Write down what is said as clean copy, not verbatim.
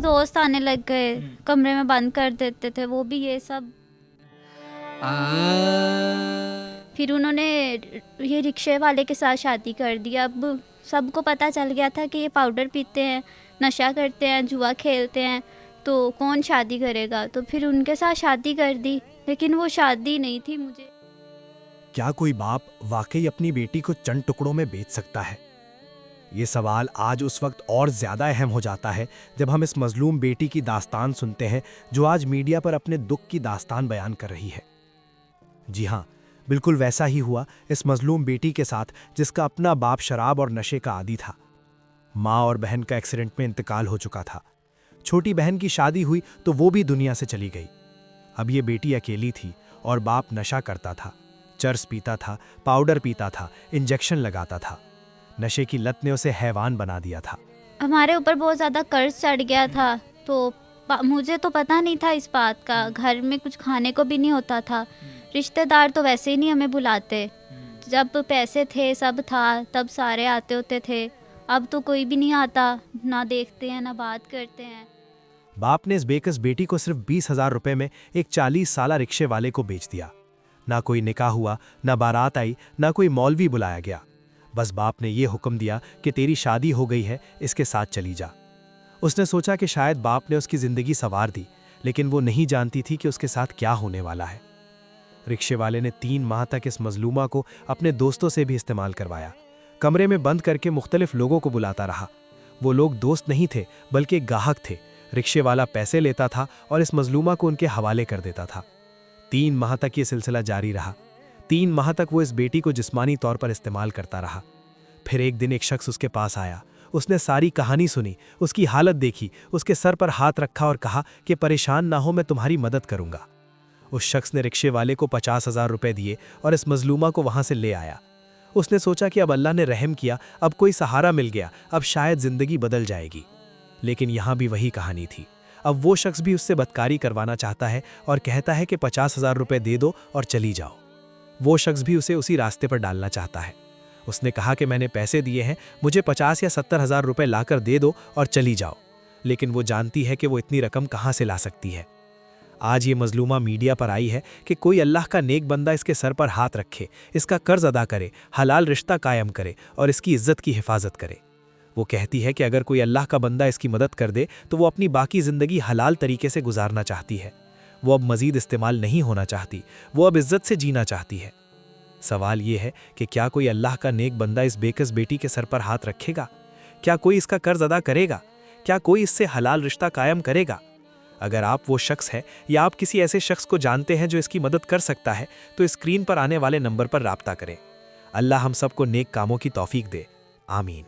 दोस्त आने लग गए, कमरे में बंद कर देते थे, वो भी ये सब। फिर उन्होंने ये रिक्शे वाले के साथ शादी कर दी। अब सबको पता चल गया था कि ये पाउडर पीते हैं, नशा करते हैं, जुआ खेलते हैं, तो कौन शादी करेगा। तो फिर उनके साथ शादी कर दी, लेकिन वो शादी नहीं थी मुझे। क्या कोई बाप वाकई अपनी बेटी को चंद टुकड़ों में बेच सकता है? ये सवाल आज उस वक्त और ज़्यादा अहम हो जाता है जब हम इस मजलूम बेटी की दास्तान सुनते हैं, जो आज मीडिया पर अपने दुख की दास्तान बयान कर रही है। जी हाँ, बिल्कुल वैसा ही हुआ इस मजलूम बेटी के साथ जिसका अपना बाप शराब और नशे का आदी था। माँ और बहन का एक्सीडेंट में इंतकाल हो चुका था। छोटी बहन की शादी हुई तो वो भी दुनिया से चली गई। अब ये बेटी अकेली थी और बाप नशा करता था, चर्स पीता था, पाउडर पीता था, इंजेक्शन लगाता था। नशे की लत ने उसे हैवान बना दिया था। हमारे ऊपर बहुत ज़्यादा कर्ज चढ़ गया था, तो मुझे तो पता नहीं था इस बात का। घर में कुछ खाने को भी नहीं होता था। रिश्तेदार तो वैसे ही नहीं हमें बुलाते। जब पैसे थे, सब था, तब सारे आते होते थे। अब तो कोई भी नहीं आता, ना देखते हैं ना बात करते हैं। बाप ने इस बेकस बेटी को सिर्फ 20,000 रुपए में एक 40 साला रिक्शे वाले को बेच दिया। ना कोई निकाह हुआ, ना बारात आई, ना कोई मौलवी बुलाया गया। बस बाप ने यह हुक्म दिया कि तेरी शादी हो गई है, इसके साथ चली जा। उसने सोचा कि शायद बाप ने उसकी जिंदगी संवार दी, लेकिन वो नहीं जानती थी कि उसके साथ क्या होने वाला है। रिक्शे वाले ने 3 माह तक इस मजलूमा को अपने दोस्तों से भी इस्तेमाल करवाया। कमरे में बंद करके मुख्तलिफ लोगों को बुलाता रहा। वो लोग दोस्त नहीं थे बल्कि गाहक थे। रिक्शे वाला पैसे लेता था और इस मजलूमा को उनके हवाले कर देता था। 3 माह तक ये सिलसिला जारी रहा। 3 माह तक वो इस बेटी को जिस्मानी तौर पर इस्तेमाल करता रहा। फिर एक दिन एक शख्स उसके पास आया। उसने सारी कहानी सुनी, उसकी हालत देखी, उसके सर पर हाथ रखा और कहा कि परेशान ना हो, मैं तुम्हारी मदद करूंगा। उस शख्स ने रिक्शे वाले को 50,000 रुपए दिए और इस मजलूमा को वहां से ले आया। उसने सोचा कि अब अल्लाह ने रहम किया, अब कोई सहारा मिल गया, अब शायद जिंदगी बदल जाएगी। लेकिन यहां भी वही कहानी थी। अब वो शख्स भी उससे बदकारी करवाना चाहता है और कहता है कि 50,000 रुपए दे दो और चली जाओ। वो शख्स भी उसे उसी रास्ते पर डालना चाहता है। उसने कहा कि मैंने पैसे दिए हैं, मुझे 50 या 70,000 रुपए लाकर दे दो और चली जाओ। लेकिन वो जानती है कि वो इतनी रकम कहां से ला सकती है। आज ये मजलूमा मीडिया पर आई है कि कोई अल्लाह का नेक बंदा इसके सर पर हाथ रखे, इसका कर्ज अदा करे, हलाल रिश्ता कायम करे और इसकी इज्जत की हिफाजत करे। वो कहती है कि अगर कोई अल्लाह का बंदा इसकी मदद कर दे तो वो अपनी बाकी ज़िंदगी हलाल तरीके से गुजारना चाहती है। वो अब मज़ीद इस्तेमाल नहीं होना चाहती, वो अब इज्जत से जीना चाहती है। सवाल ये है कि क्या कोई अल्लाह का नेक बंदा इस बेकस बेटी के सर पर हाथ रखेगा? क्या कोई इसका कर्ज अदा करेगा? क्या कोई इससे हलाल रिश्ता कायम करेगा? अगर आप वो शख्स हैं या आप किसी ऐसे शख्स को जानते हैं जो इसकी मदद कर सकता है, तो स्क्रीन पर आने वाले नंबर पर राब्ता करें। अल्लाह हम सबको नेक कामों की तौफीक दे। आमीन।